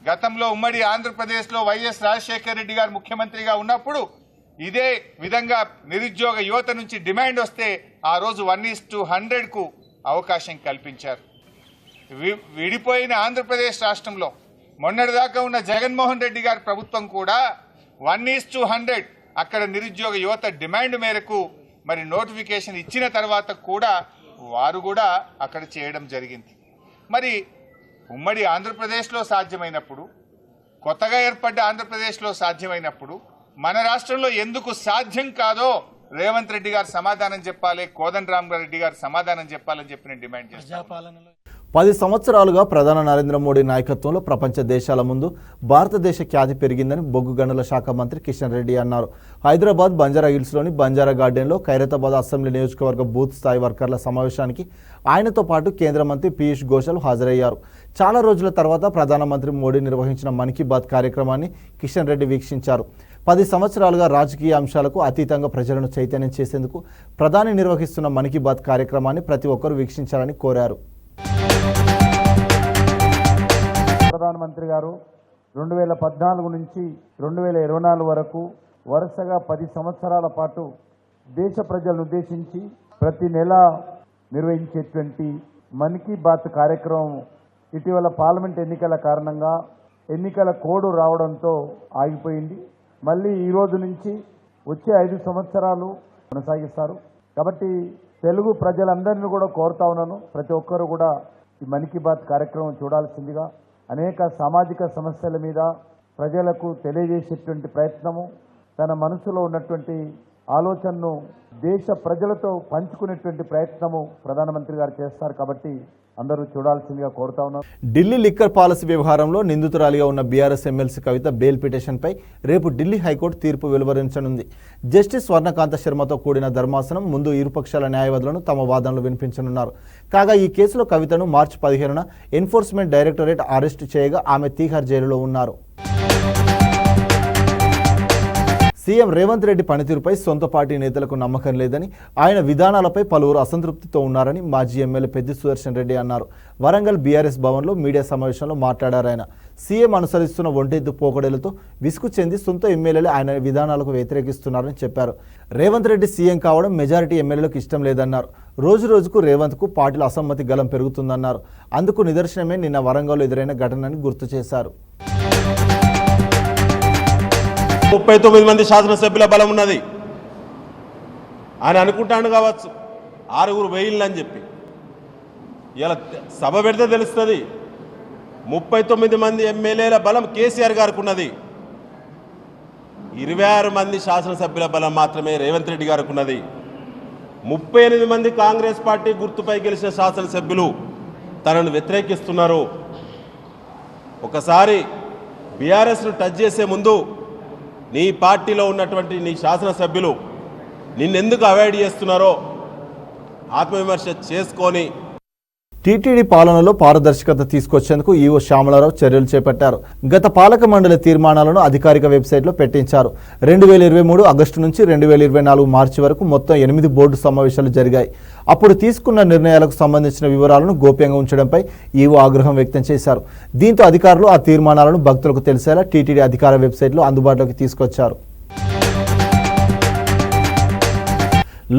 గతంలో ఉమ్మడి ఆంధ్రప్రదేశ్లో వైఎస్ రాజశేఖర రెడ్డి గారు ముఖ్యమంత్రిగా ఉన్నప్పుడు ఇదే విధంగా నిరుద్యోగ యువత నుంచి డిమాండ్ వస్తే ఆ రోజు 1:100కు అవకాశం కల్పించారు. విడిపోయిన ఆంధ్రప్రదేశ్ రాష్ట్రంలో మొన్నటిదాకా ఉన్న జగన్మోహన్ రెడ్డి గారి ప్రభుత్వం కూడా 1:100 అక్కడ నిరుద్యోగ యువత డిమాండ్ మేరకు మరి నోటిఫికేషన్ ఇచ్చిన తర్వాత కూడా వారు కూడా అక్కడ చేయడం జరిగింది. మరి ఉమ్మడి ఆంధ్రప్రదేశ్లో సాధ్యమైనప్పుడు, కొత్తగా ఏర్పడ్డ ఆంధ్రప్రదేశ్లో సాధ్యమైనప్పుడు మన రాష్ట్రంలో ఎందుకు సాధ్యం కాదో రేవంత్ రెడ్డి గారు సమాధానం చెప్పాలి, కోదండరామ్ రెడ్డి గారు సమాధానం చెప్పాలని చెప్పి నేను డిమాండ్ చేస్తాను. 10 సంవత్సరాలుగా ప్రధాని నరేంద్ర మోడీ నాయకత్వంలో ప్రపంచ దేశాల ముందు భారతదేశ ఖ్యాతి పెరిగిందని బొగ్గు గనుల శాఖ మంత్రి కిషన్ రెడ్డి అన్నారు. హైదరాబాద్ బంజారా హిల్స్లోని బంజారా గార్డెన్లో ఖైరతాబాద్ అసెంబ్లీ నియోజకవర్గ బూత్ స్థాయి వర్కర్ల సమావేశానికి ఆయనతో పాటు కేంద్ర మంత్రి పీయూష్ గోయల్ హాజరయ్యారు. చాలా రోజుల తర్వాత ప్రధానమంత్రి మోడీ నిర్వహించిన మన్ కీ బాత్ కార్యక్రమాన్ని కిషన్ రెడ్డి వీక్షించారు. 10 సంవత్సరాలుగా రాజకీయ అంశాలకు అతీతంగా ప్రజలను చైతన్యం చేసేందుకు ప్రధాని నిర్వహిస్తున్న మన్ కీ బాత్ కార్యక్రమాన్ని ప్రతి ఒక్కరూ వీక్షించాలని కోరారు. ప్రధానమంత్రి గారు 2014 నుంచి 2024 వరకు వరుసగా 10 సంవత్సరాల పాటు దేశ ప్రజలను ఉద్దేశించి ప్రతి నెల నిర్వహించేటువంటి మన్ కీ బాత్ కార్యక్రమం ఇటీవల పార్లమెంట్ ఎన్నికల కారణంగా ఎన్నికల కోడ్ రావడంతో ఆగిపోయింది. మళ్ళీ ఈ రోజు నుంచి వచ్చే 5 సంవత్సరాలు కొనసాగిస్తారు. కాబట్టి తెలుగు ప్రజలందరినీ కూడా కోరుతా ఉన్నాను, ప్రతి ఒక్కరు కూడా ఈ మన్ కీ బాత్ కార్యక్రమం చూడాల్సిందిగా. అనేక సామాజిక సమస్యల మీద ప్రజలకు తెలియజేసేటువంటి ప్రయత్నము, తన మనసులో ఉన్నటువంటి ఆలోచనను దేశ ప్రజలతో పంచుకునేటువంటి ప్రయత్నము ప్రధానమంత్రి గారు చేస్తారు. కాబట్టి అందరూ చూడాల్సిందిగా కోరుతా ఉన్నారు. ఢిల్లీ లిక్కర్ పాలసీ వ్యవహారంలో నిందితురాలిగా ఉన్న బీఆర్ఎస్ ఎమ్మెల్సీ కవిత బెయిల్ పిటిషన్పై రేపు ఢిల్లీ హైకోర్టు తీర్పు వెలువరించనుంది. జస్టిస్ స్వర్ణకాంత శర్మతో కూడిన ధర్మాసనం ముందు ఇరుపక్షాల న్యాయవాదులను తమ వాదనలు వినిపించనున్నారు. కాగా ఈ కేసులో కవితను మార్చి 15న ఎన్ఫోర్స్మెంట్ డైరెక్టరేట్ అరెస్టు చేయగా ఆమె తీహార్ జైలులో ఉన్నారు. సీఎం రేవంత్ రెడ్డి పనితీరుపై సొంత పార్టీ నేతలకు నమ్మకం లేదని, ఆయన విధానాలపై పలువురు అసంతృప్తితో ఉన్నారని మాజీ ఎమ్మెల్యే పెద్ది సుదర్శన్ రెడ్డి అన్నారు. వరంగల్ బీఆర్ఎస్ భవన్లో మీడియా సమావేశంలో మాట్లాడారు ఆయన. సీఎం అనుసరిస్తున్న ఒంటెద్దు పోకడలతో విసుగు చెంది సొంత ఎమ్మెల్యేలు ఆయన విధానాలకు వ్యతిరేకిస్తున్నారని చెప్పారు. రేవంత్ రెడ్డి సీఎం కావడం మెజారిటీ ఎమ్మెల్యేలకు ఇష్టం లేదన్నారు. రోజు రోజుకు రేవంత్కు పార్టీల అసమ్మతి గలం పెరుగుతుందన్నారు. అందుకు నిదర్శనమే నిన్న వరంగల్లో ఎదురైన ఘటనని గుర్తు చేశారు. 39 మంది శాసనసభ్యుల బలం ఉన్నది. ఆయన అనుకుంటాను కావచ్చు 6 వేయిళ్ళు అని చెప్పి. ఇలా సభ పెడితే తెలుస్తుంది 39 మంది ఎమ్మెల్యేల బలం కేసీఆర్ గారికి ఉన్నది. 26 మంది శాసనసభ్యుల బలం మాత్రమే రేవంత్ రెడ్డి గారికి ఉన్నది. 38 మంది కాంగ్రెస్ పార్టీ గుర్తుపై గెలిచిన శాసనసభ్యులు తనను వ్యతిరేకిస్తున్నారు. ఒకసారి బీఆర్ఎస్ను టచ్ చేసే ముందు నీ పార్టీలో ఉన్నటువంటి నీ శాసనసభ్యులు నిన్నెందుకు అవాయిడ్ చేస్తున్నారో ఆత్మవిమర్శ చేసుకొని టీటీడీ పాలనలో పారదర్శకత తీసుకొచ్చేందుకు ఈవో శ్యామలారావు చర్యలు చేపట్టారు. గత పాలక మండలి తీర్మానాలను అధికారిక వెబ్సైట్లో పెట్టించారు. 2023 ఆగస్టు నుంచి 2024 మార్చి వరకు మొత్తం 8 బోర్డు సమావేశాలు జరిగాయి. అప్పుడు తీసుకున్న నిర్ణయాలకు సంబంధించిన వివరాలను గోప్యంగా ఉంచడంపై ఈవో ఆగ్రహం వ్యక్తం చేశారు. దీంతో అధికారులు ఆ తీర్మానాలను భక్తులకు తెలిసేలా టీటీడీ అధికార వెబ్సైట్లో అందుబాటులోకి తీసుకొచ్చారు.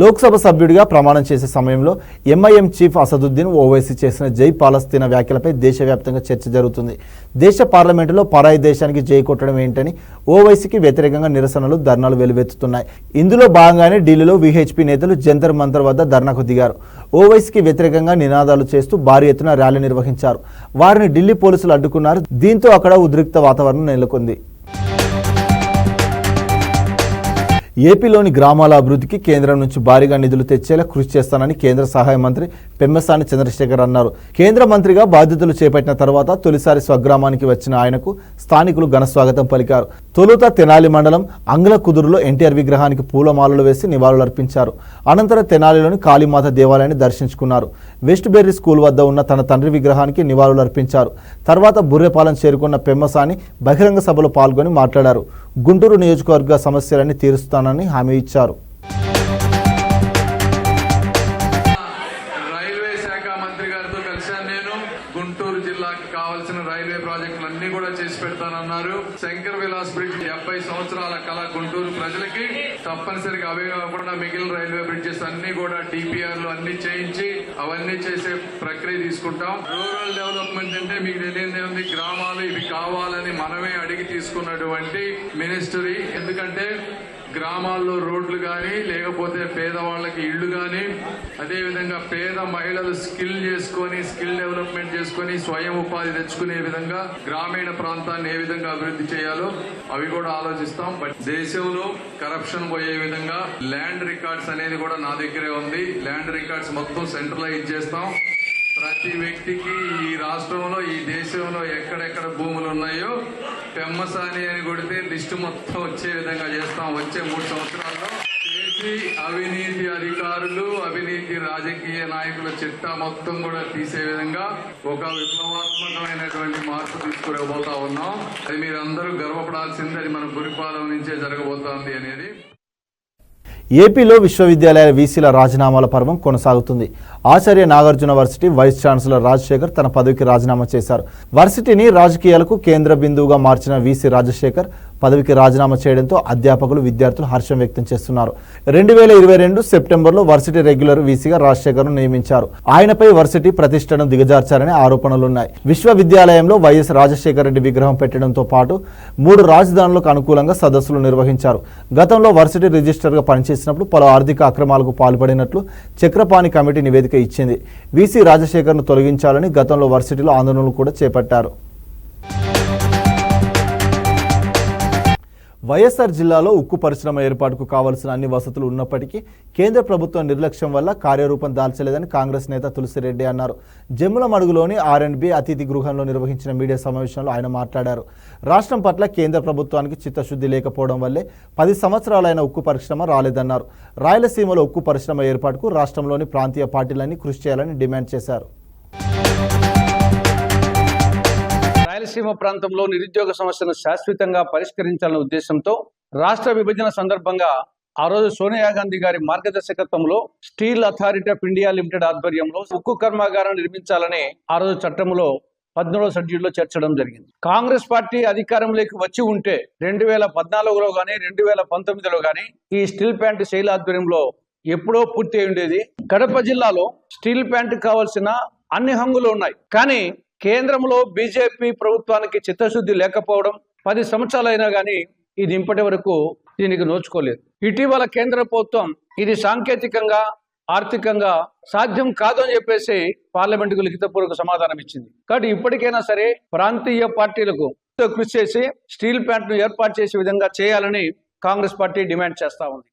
లోక్సభ సభ్యుడిగా ప్రమాణం చేసే సమయంలో ఎంఐఎం చీఫ్ అసదుద్దీన్ ఓవైసీ చేసిన జై పాలస్తీనా వ్యాఖ్యలపై దేశవ్యాప్తంగా చర్చ జరుగుతుంది. దేశ పార్లమెంటులో పరాయి దేశానికి జై కొట్టడం ఏంటని ఓవైసీకి వ్యతిరేకంగా నిరసనలు, ధర్నాలు వెలువెత్తుతున్నాయి. ఇందులో భాగంగానే ఢిల్లీలో వీహెచ్పీ నేతలు జంతర్ మంతర్ వద్ద ధర్నాకు దిగారు. ఓవైసీకి వ్యతిరేకంగా నినాదాలు చేస్తూ భారీ ఎత్తున ర్యాలీ నిర్వహించారు. వారిని ఢిల్లీ పోలీసులు అడ్డుకున్నారు. దీంతో అక్కడ ఉద్రిక్త వాతావరణం నెలకొంది. ఏపీలోని గ్రామాల అభివృద్ధికి కేంద్రం నుంచి భారీగా నిధులు తెచ్చేలా కృషి చేస్తానని కేంద్ర సహాయ మంత్రి పెమ్మసాని చంద్రశేఖర్ అన్నారు. కేంద్ర మంత్రిగా బాధ్యతలు చేపట్టిన తర్వాత తొలిసారి స్వగ్రామానికి వచ్చిన ఆయనకు స్థానికులు ఘనస్వాగతం పలికారు. తొలుత తెనాలి మండలం అంగల కుదురులో ఎన్టీఆర్ విగ్రహానికి పూలమాలలు వేసి నివాళులర్పించారు. అనంతరం తెనాలిలోని కాళీమాత దేవాలయాన్ని దర్శించుకున్నారు. వెస్ట్ బెర్రీ స్కూల్ వద్ద ఉన్న తన తండ్రి విగ్రహానికి నివాళులర్పించారు. తర్వాత బుర్రెపాలెం చేరుకున్న పెమ్మసాని బహిరంగ సభలో పాల్గొని మాట్లాడారు. గుంటూరు నియోజకవర్గ సమస్యలన్నీ తీరుస్తానని హామీ ఇచ్చారు. రైల్వే శాఖ మంత్రి గారితో కలిశాను. నేను గుంటూరు జిల్లాకి కావాల్సిన రైల్వే ప్రాజెక్టులన్నీ కూడా చేసి పెడతానన్నారు. శంకర్ విలాస్ బ్రిడ్జ్ 70 సంవత్సరాల కళ గుంటూరు ప్రజలకి తప్పనిసరిగా అవే కాకుండా మిగిలిన రైల్వే బ్రిడ్జెస్ అన్ని కూడా డిపిఆర్లు అన్ని చేయించి అవన్నీ చేసే ప్రక్రియ తీసుకుంటాం. రూరల్ డెవలప్మెంట్ అంటే మీకు తెలియదే ఉంది, గ్రామాలు ఇవి కావాలని మనమే అడిగి తీసుకున్నటువంటి మినిస్టరీ. ఎందుకంటే గ్రామాల్లో రోడ్లు కానీ లేకపోతే పేదవాళ్ళకి ఇళ్లు కానీ, అదేవిధంగా పేద మహిళలు స్కిల్ డెవలప్మెంట్ చేసుకొని స్వయం ఉపాధి తెచ్చుకునే విధంగా గ్రామీణ ప్రాంతాన్ని ఏ విధంగా అభివృద్ధి చేయాలో అవి కూడా ఆలోచిస్తాం. బట్ దేశంలో కరప్షన్ పోయే విధంగా ల్యాండ్ రికార్డ్స్ అనేది కూడా నా దగ్గరే ఉంది. ల్యాండ్ రికార్డ్స్ మొత్తం సెంట్రలైజ్ చేస్తాం. ప్రతి వ్యక్తికి ఈ రాష్ట్రంలో ఈ దేశంలో ఎక్కడెక్కడ భూములు ఉన్నాయో పెమ్మసాని అని కొడితే లిస్టు మొత్తం వచ్చే విధంగా చేస్తాం. వచ్చే 3 సంవత్సరాల్లో చేసి అవినీతి అధికారులు, అవినీతి రాజకీయ నాయకుల చిట్టా మొత్తం కూడా తీసే విధంగా ఒక విప్లవాత్మకమైనటువంటి మార్పు తీసుకురాబోతా ఉన్నాం. అది మీరందరూ గర్వపడాల్సింది. అది మన గురిపాలెం నుంచే జరగబోతోంది అనేది. ఏపీలో విశ్వవిద్యాలయాల వీసీల రాజీనామాల పర్వం కొనసాగుతుంది. Acharya Nagarjuna varsity vice chancellor Rajasekhar తన పదవికి రాజీనామా చేశారు. వర్సిటీని రాజకీయాలకు కేంద్ర బిందువుగా మార్చిన వీసీ రాజశేఖర్ పదవికి రాజీనామా చేయడంతో అధ్యాపకులు, విద్యార్థులు హర్షం వ్యక్తం చేస్తున్నారు. 2022 సెప్టెంబర్లో వర్సిటీ రెగ్యులర్ వీసీగా రాజశేఖర్ను నియమించారు. ఆయనపై వర్సిటీ ప్రతిష్టను దిగజార్చారనే ఆరోపణలున్నాయి. విశ్వవిద్యాలయంలో వైఎస్ రాజశేఖర రెడ్డి విగ్రహం పెట్టడంతో పాటు 3 రాజధానులకు అనుకూలంగా సదస్సులు నిర్వహించారు. గతంలో వర్సిటీ రిజిస్టర్గా పనిచేసినప్పుడు పలు ఆర్థిక అక్రమాలకు పాల్పడినట్లు చక్రపాణి కమిటీ నివేదిక ఇచ్చింది. వీసీ రాజశేఖర్ను తొలగించాలని గతంలో వర్సిటీలో ఆందోళనలు కూడా చేపట్టారు. వైఎస్ఆర్ జిల్లాలో ఉక్కు పరిశ్రమ ఏర్పాటుకు కావాల్సిన అన్ని వసతులు ఉన్నప్పటికీ కేంద్ర ప్రభుత్వం నిర్లక్ష్యం వల్ల కార్యరూపం దాల్చలేదని కాంగ్రెస్ నేత తులసిరెడ్డి అన్నారు. జమ్ములమడుగులోని R&B అతిథి గృహంలో నిర్వహించిన మీడియా సమావేశంలో ఆయన మాట్లాడారు. రాష్ట్రం పట్ల కేంద్ర ప్రభుత్వానికి చిత్తశుద్ధి లేకపోవడం వల్లే 10 సంవత్సరాలైన ఉక్కు పరిశ్రమ రాలేదన్నారు. రాయలసీమలో ఉక్కు పరిశ్రమ ఏర్పాటుకు రాష్ట్రంలోని ప్రాంతీయ పార్టీలన్నీ కృషి చేయాలని డిమాండ్ చేశారు. రాయలసీమ ప్రాంతంలో నిరుద్యోగ సమస్యను శాశ్వతంగా పరిష్కరించాలనే ఉద్దేశంతో రాష్ట్ర విభజన సందర్భంగా ఆ రోజు సోనియా గాంధీ గారి మార్గదర్శకత్వంలో steel authority of India limited ఆధ్వర్యంలో ఉక్కు కర్మాగారం నిర్మించాలని ఆ రోజు చట్టంలో 17వ షెడ్యూల్లో చేర్చడం జరిగింది. కాంగ్రెస్ పార్టీ అధికారంలోకి వచ్చి ఉంటే 2014లో కానీ 2019లో కానీ ఈ స్టీల్ ప్లాంట్ శైలి ఆధ్వర్యంలో ఎప్పుడో పూర్తి అయి ఉండేది. కడప జిల్లాలో స్టీల్ ప్లాంట్ కావాల్సిన అన్ని హంగులు ఉన్నాయి. కానీ కేంద్రంలో బీజేపీ ప్రభుత్వానికి చిత్తశుద్ధి లేకపోవడం, 10 సంవత్సరాలైనా కానీ ఇది ఇప్పటి వరకు దీనికి నోచుకోలేదు. ఇటీవల కేంద్ర ప్రభుత్వం ఇది సాంకేతికంగా, ఆర్థికంగా సాధ్యం కాదు అని చెప్పేసి పార్లమెంటుకు లిఖితపూర్వక సమాధానం ఇచ్చింది. కాబట్టి ఇప్పటికైనా సరే ప్రాంతీయ పార్టీలకు కృషి చేసి స్టీల్ ప్లాంట్ ను ఏర్పాటు చేసే విధంగా చేయాలని కాంగ్రెస్ పార్టీ డిమాండ్ చేస్తా ఉంది.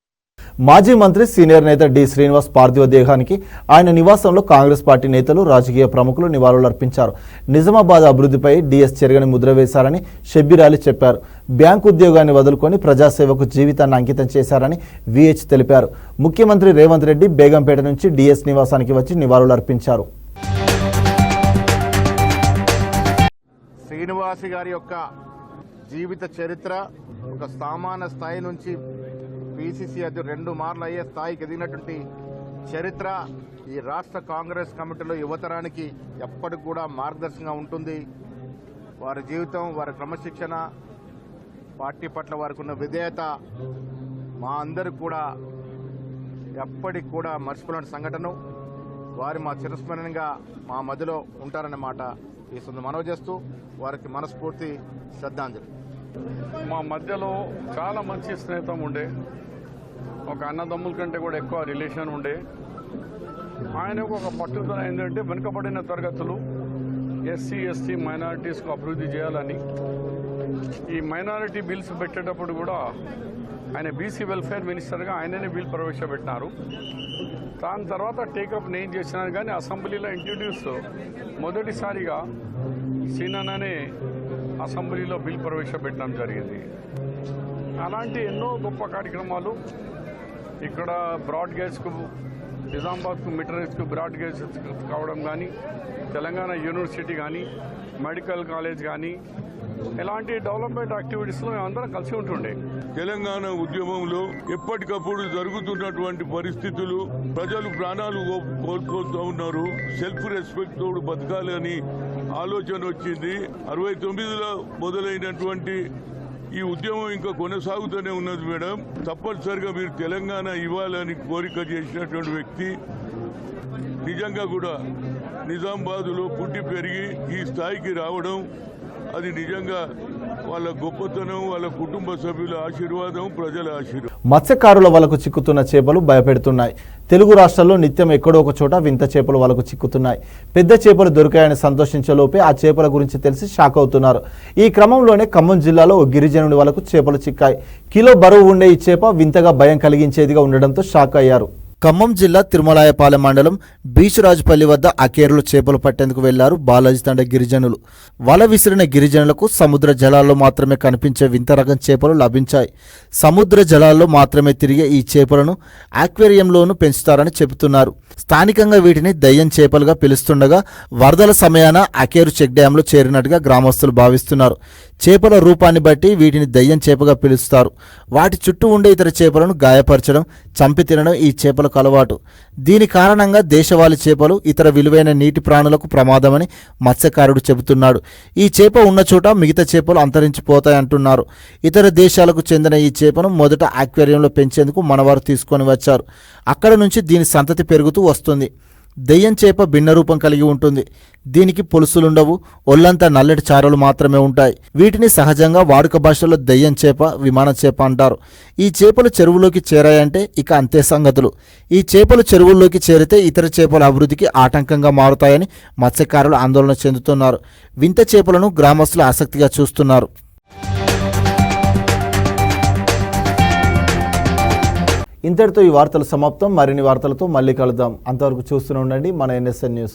మాజీ మంత్రి సీనియర్ నేత డి శ్రీనివాస్ పార్థివ దేహానికి ఆయన నివాసంలో కాంగ్రెస్ పార్టీ నేతలు, రాజకీయ ప్రముఖులు నివాళులర్పించారు. నిజామాబాద్ అభివృద్ధిపై డిఎస్ చెరగని ముద్ర వేశారని షబ్బీర్ అలీ చెప్పారు. బ్యాంకు ఉద్యోగాన్ని వదులుకొని ప్రజాసేవకు జీవితాన్ని అంకితం చేశారని విహెచ్ తెలిపారు. ముఖ్యమంత్రి రేవంత్ రెడ్డి బేగంపేట నుంచి డిఎస్ నివాసానికి వచ్చి నివాళులర్పించారు. శ్రీనివాస్ గారి యొక్క జీవిత చరిత్ర ఒక సామాన్య స్థాయి నుంచి పిసిసి అధ్యక్షుడు 2 మార్లు అయ్యే స్థాయికి ఎదిగినటువంటి చరిత్ర ఈ రాష్ట్ర కాంగ్రెస్ కమిటీలో యువతరానికి ఎప్పటికి కూడా మార్గదర్శకంగా ఉంటుంది. వారి జీవితం, వారి క్రమశిక్షణ, పార్టీ పట్ల వారికి ఉన్న విధేయత మా అందరికి కూడా ఎప్పటికి కూడా మర్చిపోలేని సంఘటన. వారి మా చిరస్మరణంగా మా మధ్యలో ఉంటారన్నమాట ఈ మనవి చేస్తూ వారికి మనస్ఫూర్తి శ్రద్ధాంజలి. మా మధ్యలో చాలా మంచి స్నేహితం ఉండే, ఒక అన్నదమ్ముల కంటే కూడా ఎక్కువ రిలేషన్ ఉండే. ఆయనకు ఒక పట్టుదల ఏంటంటే వెనుకబడిన తరగతులు, ఎస్సీ ఎస్టీ మైనారిటీస్కు అభివృద్ధి చేయాలని. ఈ మైనారిటీ బిల్స్ పెట్టేటప్పుడు కూడా ఆయన బీసీ వెల్ఫేర్ మినిస్టర్గా ఆయననే బిల్ ప్రవేశపెట్టినారు. దాని తర్వాత టేకప్ నేను చేసినాను. కానీ అసెంబ్లీలో ఇంట్రడ్యూస్ మొదటిసారిగా సీననే అసెంబ్లీలో బిల్ ప్రవేశపెట్టడం జరిగింది. అలాంటి ఎన్నో గొప్ప కార్యక్రమాలు ఇక్కడ బ్రాడ్ గేజ్కు, నిజామాబాద్కు మీటరేజ్కు బ్రాడ్ గేజ్ కావడం కానీ, తెలంగాణ యూనివర్సిటీ కానీ, మెడికల్ కాలేజ్ కానీ, ఇలాంటి డెవలప్మెంట్ యాక్టివిటీస్లో మేమందరం కలిసి ఉంటుండే. తెలంగాణ ఉద్యమంలో ఎప్పటికప్పుడు జరుగుతున్నటువంటి పరిస్థితులు, ప్రజలు ప్రాణాలు కోల్పోతూ ఉన్నారు. సెల్ఫ్ రెస్పెక్ట్ తోడు బతకాలి అని ఆలోచన వచ్చింది. 69లో మొదలైనటువంటి ఈ ఉద్యమం ఇంకా కొనసాగుతూనే ఉన్నది మేడం. తప్పనిసరిగా మీరు తెలంగాణ ఇవ్వాలని కోరిక చేసినటువంటి వ్యక్తి. నిజంగా కూడా నిజామాబాద్లో పుట్టి పెరిగి ఈ స్థాయికి రావడం అది నిజంగా వాళ్ళ గొప్పతనం, వాళ్ళ కుటుంబ సభ్యుల ఆశీర్వాదం, ప్రజల ఆశీర్వాదం. మత్స్యకారుల వలకు చిక్కుతున్న చేపలు భయపెడుతున్నాయి. తెలుగు రాష్ట్రాల్లో నిత్యం ఎక్కడో ఒక చోట వింత చేపలు వలకు చిక్కుతున్నాయి. పెద్ద చేపలు దొరికాయని సంతోషించేలోపే ఆ చేపల గురించి తెలిసి షాక్ అవుతున్నారు. ఈ క్రమంలోనే ఖమ్మం జిల్లాలో ఓ గిరిజనుడి వలకు చేపలు చిక్కాయి. కిలో బరువు ఉండే ఈ చేప వింతగా భయం కలిగించేదిగా ఉండడంతో షాక్ అయ్యారు. ఖమ్మం జిల్లా తిరుమలాయపాలెం మండలం బీచురాజుపల్లి వద్ద అకేరులో చేపలు పట్టేందుకు వెళ్లారు బాలాజీ తండ గిరిజనులు. వల విసిరిన గిరిజనులకు సముద్ర జలాల్లో మాత్రమే కనిపించే వింత రకం చేపలు లభించాయి. సముద్ర జలాల్లో మాత్రమే తిరిగే ఈ చేపలను ఆక్వేరియంలోనూ పెంచుతారని చెబుతున్నారు. స్థానికంగా వీటిని దయ్యం చేపలుగా పిలుస్తుండగా వరదల సమయాన అకేరు చెక్ డ్యాంలో చేరినట్టుగా గ్రామస్తులు భావిస్తున్నారు. చేపల రూపాన్ని బట్టి వీటిని దయ్యం చేపగా పిలుస్తారు. వాటి చుట్టూ ఉండే ఇతర చేపలను గాయపరచడం, చంపి తినడం ఈ చేపలకు అలవాటు. దీని కారణంగా దేశవాళీ చేపలు ఇతర విలువైన నీటి ప్రాణులకు ప్రమాదమని మత్స్యకారుడు చెబుతున్నాడు. ఈ చేప ఉన్న చోట మిగతా చేపలు అంతరించిపోతాయంటున్నారు. ఇతర దేశాలకు చెందిన ఈ చేపను మొదట ఆక్వేరియంలో పెంచేందుకు మనవారు తీసుకొని వచ్చారు. అక్కడ నుంచి దీని సంతతి పెరుగుతూ వస్తుంది. దెయ్యం చేప భిన్న రూపం కలిగి ఉంటుంది. దీనికి పొలుసులుండవు, ఒళ్ళంతా నల్లటి చారలు మాత్రమే ఉంటాయి. వీటిని సహజంగా వాడుక భాషలో దెయ్యం చేప, విమాన చేప అంటారు. ఈ చేపలు చెరువులోకి చేరాయంటే ఇక అంతే సంగతులు. ఈ చేపలు చెరువుల్లోకి చేరితే ఇతర చేపల అభివృద్ధికి ఆటంకంగా మారుతాయని మత్స్యకారులు ఆందోళన చెందుతున్నారు. వింత చేపలను గ్రామస్తులు ఆసక్తిగా చూస్తున్నారు. ఇంతటితో ఈ వార్తలు సమాప్తం. మరిన్ని వార్తలతో మళ్ళీ కలుద్దాం. అంతవరకు చూస్తూనే ఉండండి మన NSN న్యూస్.